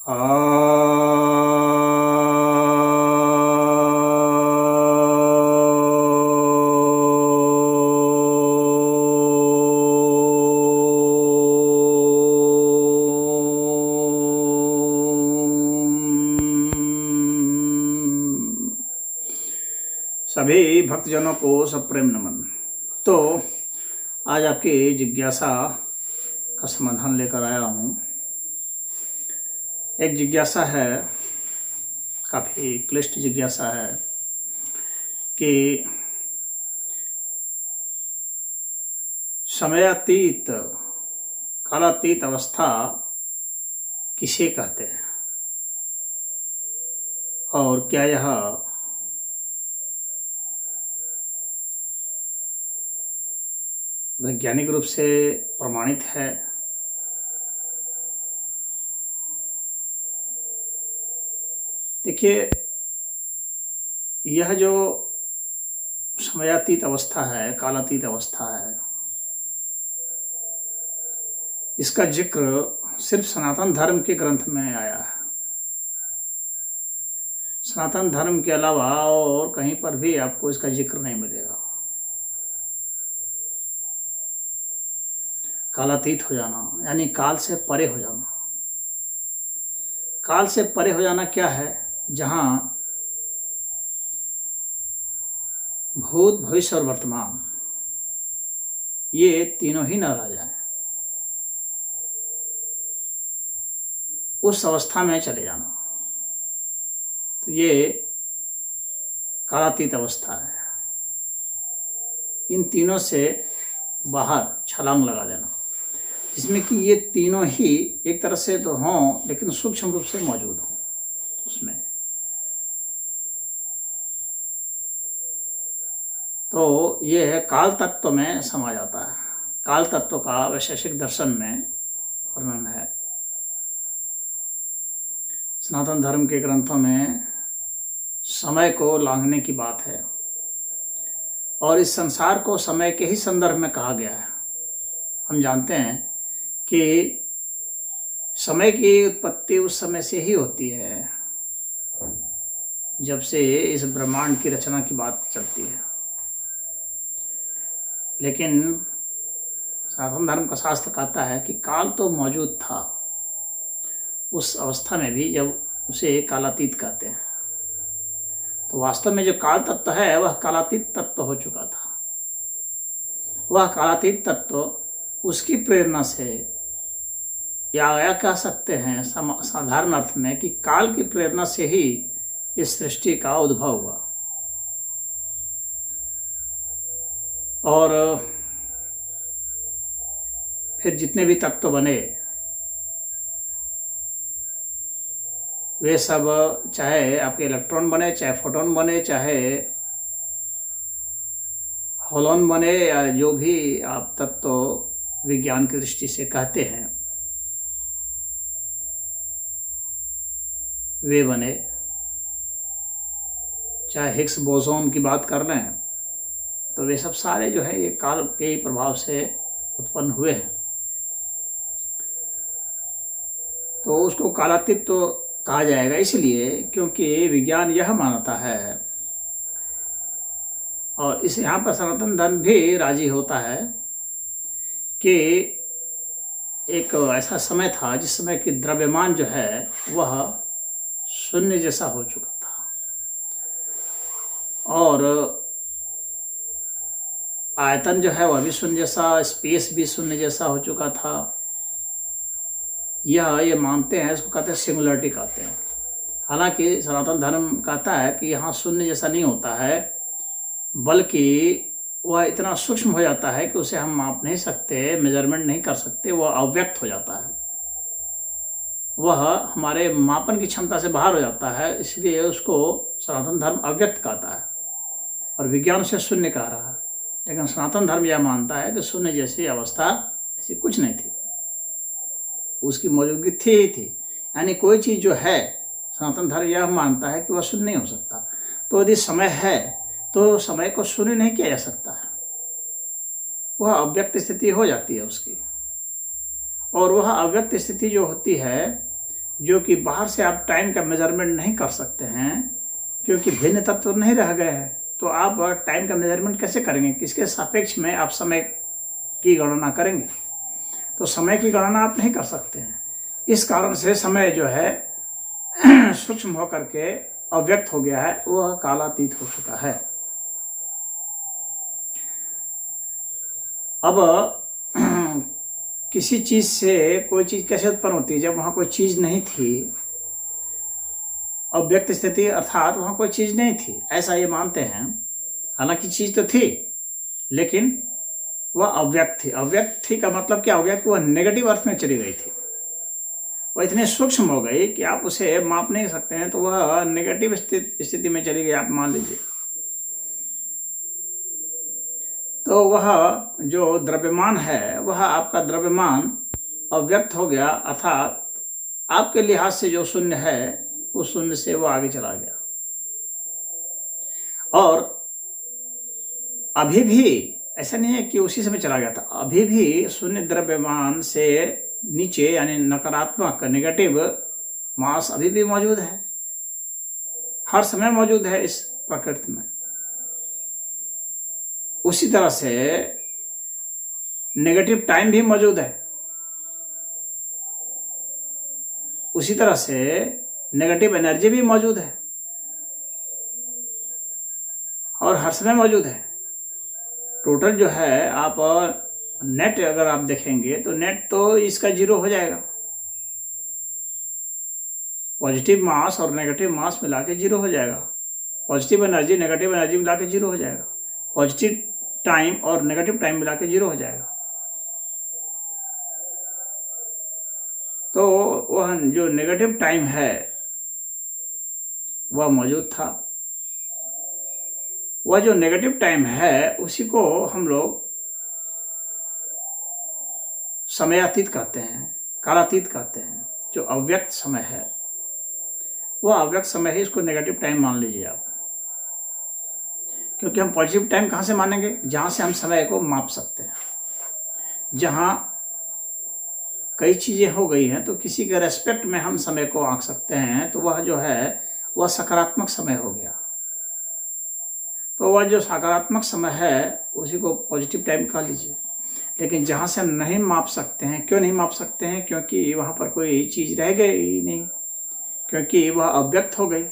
सभी भक्तजनों को सप्रेम नमन। तो आज आपकी जिज्ञासा का समाधान लेकर आया हूँ। एक जिज्ञासा है, काफ़ी क्लिष्ट जिज्ञासा है कि समयातीत कालातीत अवस्था किसे कहते हैं और क्या यह वैज्ञानिक रूप से प्रमाणित है। देखिए, यह जो समयातीत अवस्था है, कालातीत अवस्था है, इसका जिक्र सिर्फ सनातन धर्म के ग्रंथ में आया है। सनातन धर्म के अलावा और कहीं पर भी आपको इसका जिक्र नहीं मिलेगा। कालातीत हो जाना यानी काल से परे हो जाना। काल से परे हो जाना क्या है? जहां भूत, भविष्य और वर्तमान ये तीनों ही न रह जाए, उस अवस्था में चले जाना, तो ये कालातीत अवस्था है। इन तीनों से बाहर छलांग लगा देना, जिसमें कि ये तीनों ही एक तरह से तो हों लेकिन सूक्ष्म रूप से मौजूद हों उसमें। तो ये है काल तत्व में समा जाता है। काल तत्व का वैशेषिक दर्शन में वर्णन है। सनातन धर्म के ग्रंथों में समय को लांघने की बात है और इस संसार को समय के ही संदर्भ में कहा गया है। हम जानते हैं कि समय की उत्पत्ति उस समय से ही होती है जब से इस ब्रह्मांड की रचना की बात चलती है। लेकिन सनातन धर्म का शास्त्र कहता है कि काल तो मौजूद था उस अवस्था में भी, जब उसे कालातीत कहते हैं। तो वास्तव में जो काल तत्व है वह कालातीत तत्व हो चुका था। वह कालातीत तत्व उसकी प्रेरणा से, या कह सकते हैं साधारण अर्थ में कि काल की प्रेरणा से ही इस सृष्टि का उद्भव हुआ। और फिर जितने भी तत्व बने वे सब, चाहे आपके इलेक्ट्रॉन बने, चाहे फोटोन बने, चाहे होलोन बने, या जो भी आप तत्व विज्ञान की दृष्टि से कहते हैं वे बने, चाहे हिग्स बोसोन की बात कर लें, तो वे सब सारे जो है ये काल के प्रभाव से उत्पन्न हुए हैं। तो उसको कालातीत तो कहा जाएगा इसलिए क्योंकि विज्ञान यह मानता है, और इस यहाँ पर सनातन धर्म भी राजी होता है कि एक ऐसा समय था जिस समय कि द्रव्यमान जो है वह शून्य जैसा हो चुका था और आयतन जो है वह भी शून्य जैसा, स्पेस भी शून्य जैसा हो चुका था। ये मानते हैं, इसको कहते हैं सिंगुलरिटी कहते हैं। हालांकि सनातन धर्म कहता है कि यहाँ शून्य जैसा नहीं होता है, बल्कि वह इतना सूक्ष्म हो जाता है कि उसे हम माप नहीं सकते, मेजरमेंट नहीं कर सकते, वह अव्यक्त हो जाता है, वह हमारे मापन की क्षमता से बाहर हो जाता है। इसलिए उसको सनातन धर्म अव्यक्त कहता है और विज्ञान उसे शून्य कह रहा है। लेकिन सनातन धर्म यह मानता है कि शून्य जैसी अवस्था ऐसी कुछ नहीं थी, उसकी मौजूदगी थी ही थी। यानी कोई चीज़ जो है, सनातन धर्म यह मानता है कि वह शून्य नहीं हो सकता। तो यदि समय है तो समय को शून्य नहीं किया जा सकता है, वह अव्यक्त स्थिति हो जाती है उसकी। और वह अव्यक्त स्थिति जो होती है जो कि बाहर से आप टाइम का मेजरमेंट नहीं कर सकते हैं, क्योंकि भिन्न तत्व नहीं रह गए हैं, तो आप टाइम का मेजरमेंट कैसे करेंगे? किसके सापेक्ष में आप समय की गणना करेंगे? तो समय की गणना आप नहीं कर सकते हैं। इस कारण से समय जो है सूक्ष्म होकर के अव्यक्त हो गया है, वह कालातीत हो चुका है। अब किसी चीज से कोई चीज कैसे उत्पन्न होती है? जब वहां कोई चीज नहीं थी, अव्यक्त स्थिति अर्थात वहां कोई चीज नहीं थी, ऐसा ये मानते हैं। हालांकि चीज तो थी, लेकिन वह अव्यक्त थी। अव्यक्त थी का मतलब क्या हो गया कि वह नेगेटिव अर्थ में चली गई थी। वह इतनी सूक्ष्म हो गई कि आप उसे माप नहीं सकते हैं, तो वह नेगेटिव स्थिति में चली गई, आप मान लीजिए। तो वह जो द्रव्यमान है, वह आपका द्रव्यमान अव्यक्त हो गया, अर्थात आपके लिहाज से जो शून्य है, उस शून्य से वो आगे चला गया। और अभी भी ऐसा नहीं है कि उसी समय चला गया था, अभी भी शून्य द्रव्यमान से नीचे यानी नकारात्मक नेगेटिव मास अभी भी मौजूद है, हर समय मौजूद है इस प्रकृति में। उसी तरह से नेगेटिव टाइम भी मौजूद है, उसी तरह से नेगेटिव एनर्जी भी मौजूद है और हर समय मौजूद है। टोटल जो है, आप नेट अगर आप देखेंगे तो नेट तो इसका जीरो हो जाएगा। पॉजिटिव मास और नेगेटिव मास मिला के जीरो हो जाएगा, पॉजिटिव एनर्जी नेगेटिव एनर्जी मिला के जीरो हो जाएगा, पॉजिटिव टाइम और नेगेटिव टाइम मिला के जीरो हो जाएगा। तो वह जो नेगेटिव टाइम है वह मौजूद था। वह जो नेगेटिव टाइम है उसी को हम लोग समयातीत कहते हैं, कालातीत कहते हैं। जो अव्यक्त समय है वह अव्यक्त समय है, इसको नेगेटिव टाइम मान लीजिए आप। क्योंकि हम पॉजिटिव टाइम कहाँ से मानेंगे? जहाँ से हम समय को माप सकते हैं। जहाँ कई चीज़ें हो गई हैं तो किसी के रेस्पेक्ट में हम समय को आंक सकते हैं, तो वह जो है वह सकारात्मक समय हो गया। तो वह जो सकारात्मक समय है उसी को पॉजिटिव टाइम कह लीजिए। लेकिन जहाँ से हम नहीं माप सकते हैं, क्यों नहीं माप सकते हैं? क्योंकि वहाँ पर कोई चीज़ रह गई नहीं, क्योंकि वह अव्यक्त हो गई,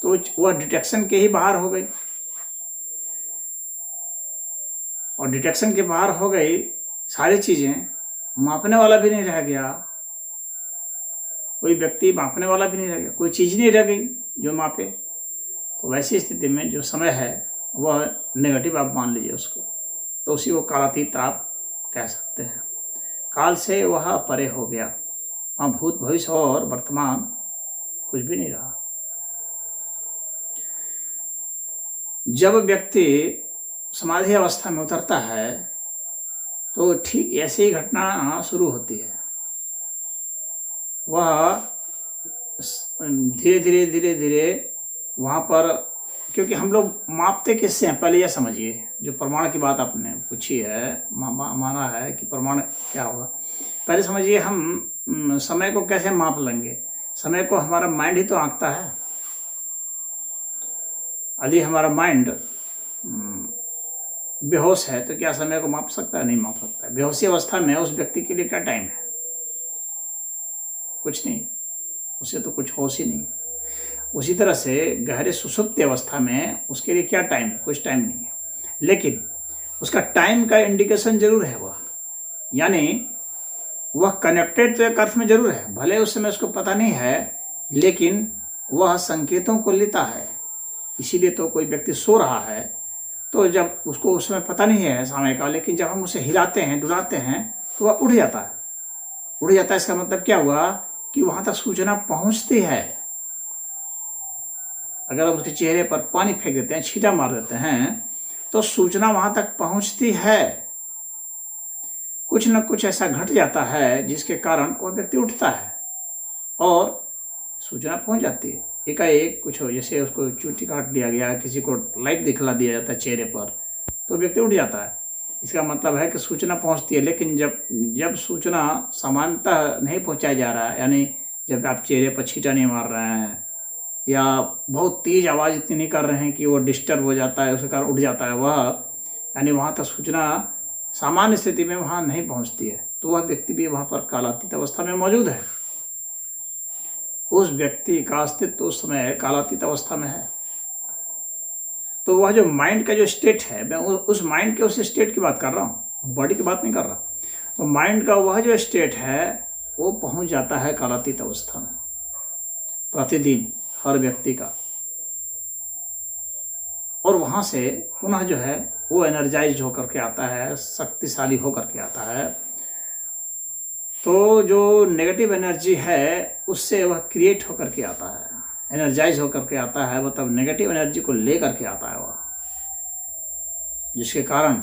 तो वह डिटेक्शन के ही बाहर हो गई। और डिटेक्शन के बाहर हो गई सारी चीज़ें, मापने वाला भी नहीं रह गया, कोई व्यक्ति मापने वाला भी नहीं रह गया, कोई चीज़ नहीं रह गई जो मापे। तो वैसी स्थिति में जो समय है वह नेगेटिव आप मान लीजिए उसको, तो उसी को कालातीत आप कह सकते हैं। काल से वह परे हो गया, वहाँ भूत भविष्य और वर्तमान कुछ भी नहीं रहा। जब व्यक्ति समाधि अवस्था में उतरता है तो ठीक ऐसी ही घटना शुरू होती है। वह धीरे धीरे धीरे धीरे वहाँ पर, क्योंकि हम लोग मापते किससे हैं? पहले यह समझिए, जो प्रमाण की बात आपने पूछी है, माना है कि प्रमाण क्या होगा, पहले समझिए हम समय को कैसे माप लेंगे। समय को हमारा माइंड ही तो आंकता है। यदि हमारा माइंड बेहोश है तो क्या समय को माप सकता है? नहीं माप सकता है। बेहोशी अवस्था में उस व्यक्ति के लिए क्या टाइम है? कुछ नहीं, उसे तो कुछ होश ही नहीं। उसी तरह से गहरे सुषुप्ति अवस्था में उसके लिए क्या टाइम है? कुछ टाइम नहीं है। लेकिन उसका टाइम का इंडिकेशन जरूर है वह, यानी वह कनेक्टेड तो एक अर्थ में जरूर है, भले उस समय उसको पता नहीं है, लेकिन वह संकेतों को लेता है। इसीलिए तो कोई व्यक्ति सो रहा है तो जब उसको उस समय पता नहीं है समय का, लेकिन जब हम उसे हिलाते हैं डुलाते हैं तो वह उठ जाता है। उड़ जाता है इसका मतलब क्या हुआ कि वहां तक सूचना पहुंचती है। अगर आप उसके चेहरे पर पानी फेंक देते हैं, छींटा मार देते हैं, तो सूचना वहां तक पहुंचती है। कुछ न कुछ ऐसा घट जाता है जिसके कारण वह व्यक्ति उठता है और सूचना पहुंच जाती है। एकाएक कुछ हो, जैसे उसको चूटी काट लिया गया, किसी को लाइट दिखला दिया जाता है चेहरे पर, तो व्यक्ति उठ जाता है। इसका मतलब है कि सूचना पहुंचती है, लेकिन जब सूचना समानतः नहीं पहुंचाया जा रहा है, यानी जब आप चेहरे पर छींटा नहीं मार रहे हैं या बहुत तेज आवाज़ इतनी नहीं कर रहे हैं कि वो डिस्टर्ब हो जाता है, उसके कारण उठ जाता है वह, यानी वहाँ तक सूचना सामान्य स्थिति में वहाँ नहीं पहुँचती है, तो वह व्यक्ति भी वहाँ पर कालातीत अवस्था में मौजूद है। उस व्यक्ति का अस्तित्व उस समय कालातीत अवस्था में है। तो वह जो माइंड का जो स्टेट है, मैं उस माइंड के उस स्टेट की बात कर रहा हूँ, बॉडी की बात नहीं कर रहा। तो माइंड का वह जो स्टेट है वो पहुंच जाता है कालातीत अवस्था में प्रतिदिन हर व्यक्ति का, और वहां से पुनः जो है वो एनर्जाइज होकर के आता है, शक्तिशाली होकर के आता है। तो जो नेगेटिव एनर्जी है उससे वह क्रिएट होकर के आता है, एनर्जाइज होकर के आता है, मतलब नेगेटिव एनर्जी को लेकर के आता है वह, जिसके कारण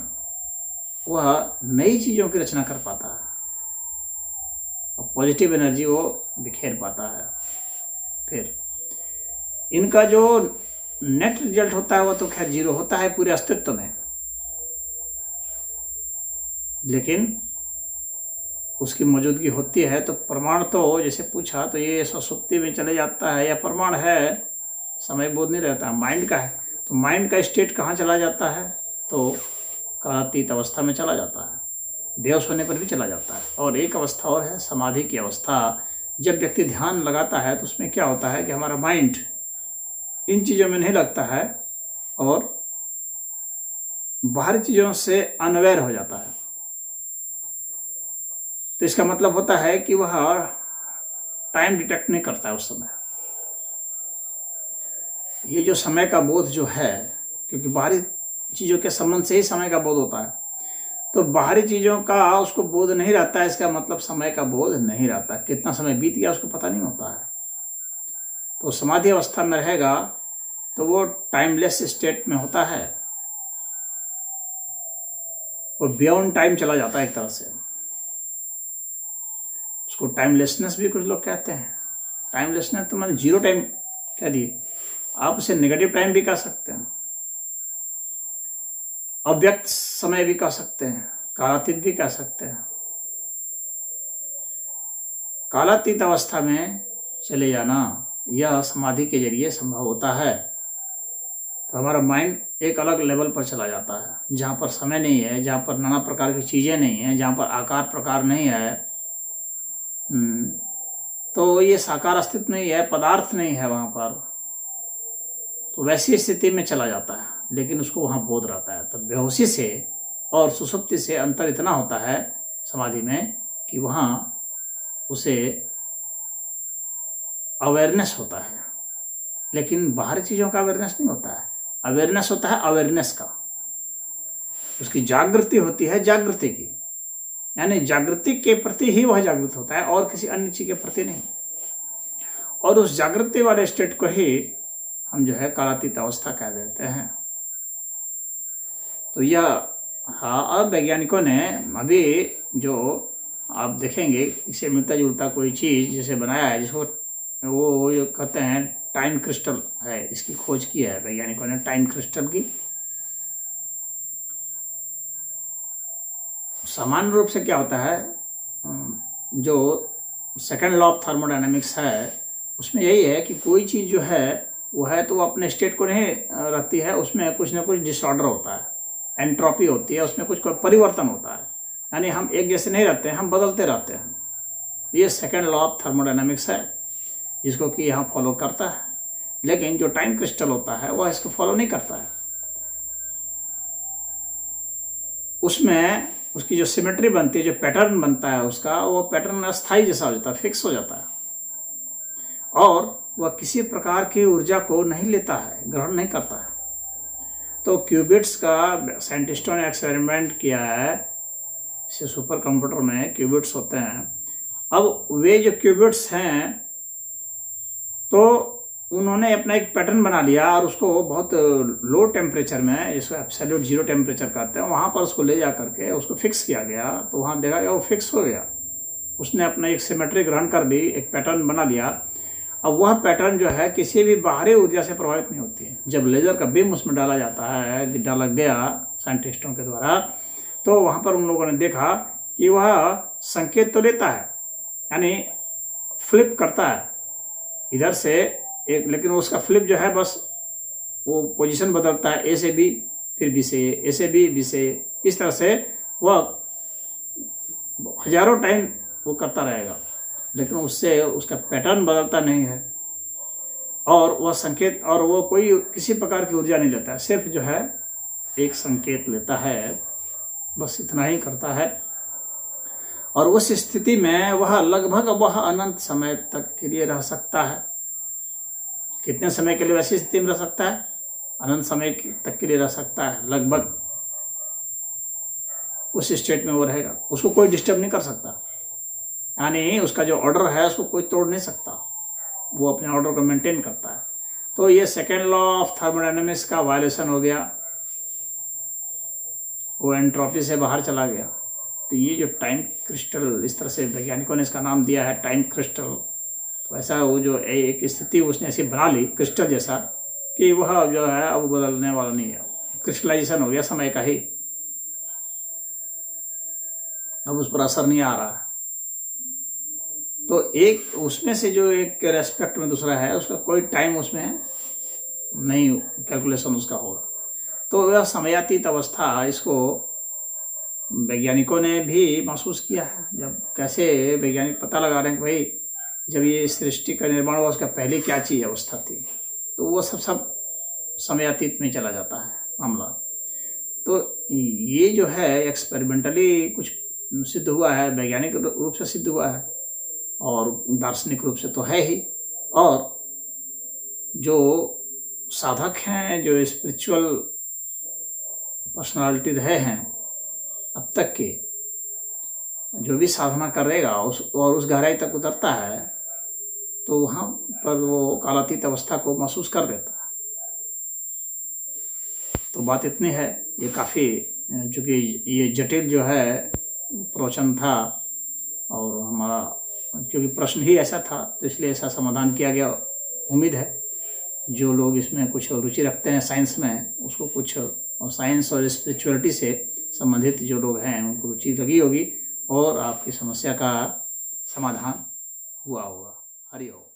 वह नई चीज़ों की रचना कर पाता है और पॉजिटिव एनर्जी वो बिखेर पाता है। फिर इनका जो नेट रिजल्ट होता है वह तो खैर जीरो होता है पूरे अस्तित्व में, लेकिन उसकी मौजूदगी होती है। तो प्रमाण तो जैसे पूछा तो ये सुषुप्ति में चले जाता है, या प्रमाण है, समय बोध नहीं रहता, माइंड का है। तो माइंड का स्टेट कहाँ चला जाता है? तो कालातीत अवस्था में चला जाता है, बेहोश होने पर भी चला जाता है। और एक अवस्था और है समाधि की अवस्था। जब व्यक्ति ध्यान लगाता है तो उसमें क्या होता है कि हमारा माइंड इन चीज़ों में नहीं लगता है और बाहरी चीज़ों से अनअवेयर हो जाता है। तो इसका मतलब होता है कि वह टाइम डिटेक्ट नहीं करता है उस समय। ये जो समय का बोध जो है, क्योंकि बाहरी चीज़ों के संबंध से ही समय का बोध होता है, तो बाहरी चीज़ों का उसको बोध नहीं रहता है, इसका मतलब समय का बोध नहीं रहता। कितना समय बीत गया उसको पता नहीं होता है। तो समाधि अवस्था में रहेगा तो वो टाइमलेस स्टेट में होता है, वो बियॉन्ड टाइम चला जाता है एक तरह से। उसको टाइमलेसनेस भी कुछ लोग कहते हैं। टाइमलेसनेस तो मैंने जीरो टाइम कह दिए, आप उसे नेगेटिव टाइम भी कह सकते हैं, अव्यक्त समय भी कह सकते हैं, कालातीत भी कह सकते हैं। कालातीत अवस्था में चले जाना यह समाधि के जरिए संभव होता है। तो हमारा माइंड एक अलग लेवल पर चला जाता है, जहाँ पर समय नहीं है, जहाँ पर नाना प्रकार की चीज़ें नहीं हैं, जहाँ पर आकार प्रकार नहीं है। तो ये साकार अस्तित्व नहीं है, पदार्थ नहीं है वहाँ पर। तो वैसी स्थिति में चला जाता है, लेकिन उसको वहाँ बोध रहता है। तो बेहोशी से और सुषुप्ति से अंतर इतना होता है समाधि में कि वहाँ उसे अवेयरनेस होता है, लेकिन बाहरी चीज़ों का अवेयरनेस नहीं होता है। अवेयरनेस होता है अवेयरनेस का, उसकी जागृति होती है जागृति की, यानी जागृति के प्रति ही वह जागृत होता है और किसी अन्य चीज के प्रति नहीं। और उस जागृति वाले स्टेट को ही हम जो है कालातीत अवस्था कह देते हैं। तो यह अब वैज्ञानिकों ने अभी जो आप देखेंगे इसे मिलता जुलता कोई चीज जैसे बनाया है, जिसको वो जो कहते हैं टाइम क्रिस्टल है, इसकी खोज की है वैज्ञानिकों ने, टाइम क्रिस्टल की। सामान्य रूप से क्या होता है, जो सेकंड लॉ ऑफ थर्मोडायनेमिक्स है उसमें यही है कि कोई चीज़ जो है वो है तो वो अपने स्टेट को नहीं रखती है, उसमें कुछ ना कुछ डिसऑर्डर होता है, एंट्रोपी होती है, उसमें कुछ परिवर्तन होता है, यानी हम एक जैसे नहीं रहते हैं, हम बदलते रहते हैं। ये सेकंड लॉ ऑफ थर्मोडायनेमिक्स है, जिसको कि यहाँ फॉलो करता है। लेकिन जो टाइम क्रिस्टल होता है वह इसको फॉलो नहीं करता है। उसमें उसकी जो सिमेट्री बनती है, जो पैटर्न बनता है उसका, वो पैटर्न अस्थायी जैसा हो जाता है, फिक्स हो जाता है, और वह किसी प्रकार की ऊर्जा को नहीं लेता है, ग्रहण नहीं करता है। तो क्यूबिट्स का साइंटिस्टों ने एक्सपेरिमेंट किया है, जैसे सुपर कंप्यूटर में क्यूबिट्स होते हैं। अब वे जो क्यूबिट्स हैं तो उन्होंने अपना एक पैटर्न बना लिया और उसको बहुत लो टेम्परेचर में, जिसको एब्सोल्यूट जीरो टेम्परेचर कहते हैं, वहाँ पर उसको ले जा करके उसको फिक्स किया गया। तो वहाँ देखा गया वो फिक्स हो गया, उसने अपना एक सिमेट्री ग्रहण कर ली, एक पैटर्न बना लिया। अब वह पैटर्न जो है किसी भी बाहरी ऊर्जा से प्रभावित नहीं होती है। जब लेजर का बीम उसमें डाला जाता है, डाला गया साइंटिस्टों के द्वारा, तो वहाँ पर उन लोगों ने देखा कि वह संकेत तो लेता है, यानी फ्लिप करता है इधर से एक, लेकिन उसका फ्लिप जो है बस वो पोजीशन बदलता है, ए से बी, फिर बी से ए से बी से, इस तरह से वह हजारों टाइम वो करता रहेगा, लेकिन उससे उसका पैटर्न बदलता नहीं है और वह संकेत, और वो कोई किसी प्रकार की ऊर्जा नहीं लेता है, सिर्फ जो है एक संकेत लेता है, बस इतना ही करता है। और उस स्थिति में वह अनंत समय तक के लिए रह सकता है। कितने समय के लिए वैसी स्थिति में रह सकता है? अनंत समय तक के लिए रह सकता है, लगभग उस स्टेट में वो रहेगा, उसको कोई डिस्टर्ब नहीं कर सकता, यानी उसका जो ऑर्डर है उसको कोई तोड़ नहीं सकता, वो अपने ऑर्डर को मेंटेन करता है। तो ये सेकेंड लॉ ऑफ थर्मोडायनेमिक्स का वायलेशन हो गया, वो एंट्रोपी से बाहर चला गया। तो ये जो टाइम क्रिस्टल, इस तरह से वैज्ञानिकों ने इसका नाम दिया है टाइम क्रिस्टल। तो ऐसा वो जो एक स्थिति उसने ऐसी बना ली क्रिस्टल जैसा कि वह जो है अब बदलने वाला नहीं है, क्रिस्टलाइजेशन हो गया समय का ही, अब उस पर असर नहीं आ रहा है। तो एक उसमें से जो एक रेस्पेक्ट में दूसरा है, उसका कोई टाइम उसमें नहीं कैलकुलेशन उसका होगा। तो वह समयातीत अवस्था, इसको वैज्ञानिकों ने भी महसूस किया है। जब कैसे वैज्ञानिक पता लगा रहे हैं कि भाई जब ये सृष्टि का निर्माण हुआ उसका पहले क्या चीज़ अवस्था थी, तो वो सब समयातीत में चला जाता है मामला। तो ये जो है एक्सपेरिमेंटली कुछ सिद्ध हुआ है, वैज्ञानिक रूप से सिद्ध हुआ है और दार्शनिक रूप से तो है ही। और जो साधक हैं, जो स्पिरिचुअल पर्सनालिटी रहे हैं अब तक के, जो भी साधना करेगा उस गहराई तक उतरता है, तो वहाँ पर वो कालातीत अवस्था को महसूस कर लेता है। तो बात इतनी है, ये काफ़ी, चूँकि ये जटिल जो है प्रवचन था और हमारा क्योंकि प्रश्न ही ऐसा था, तो इसलिए ऐसा समाधान किया गया। उम्मीद है जो लोग इसमें कुछ रुचि रखते हैं साइंस में, उसको कुछ, और साइंस और स्पिरिचुअलिटी से संबंधित जो लोग हैं उनको रुचि लगी होगी और आपकी समस्या का समाधान हुआ होगा। हरि ओम।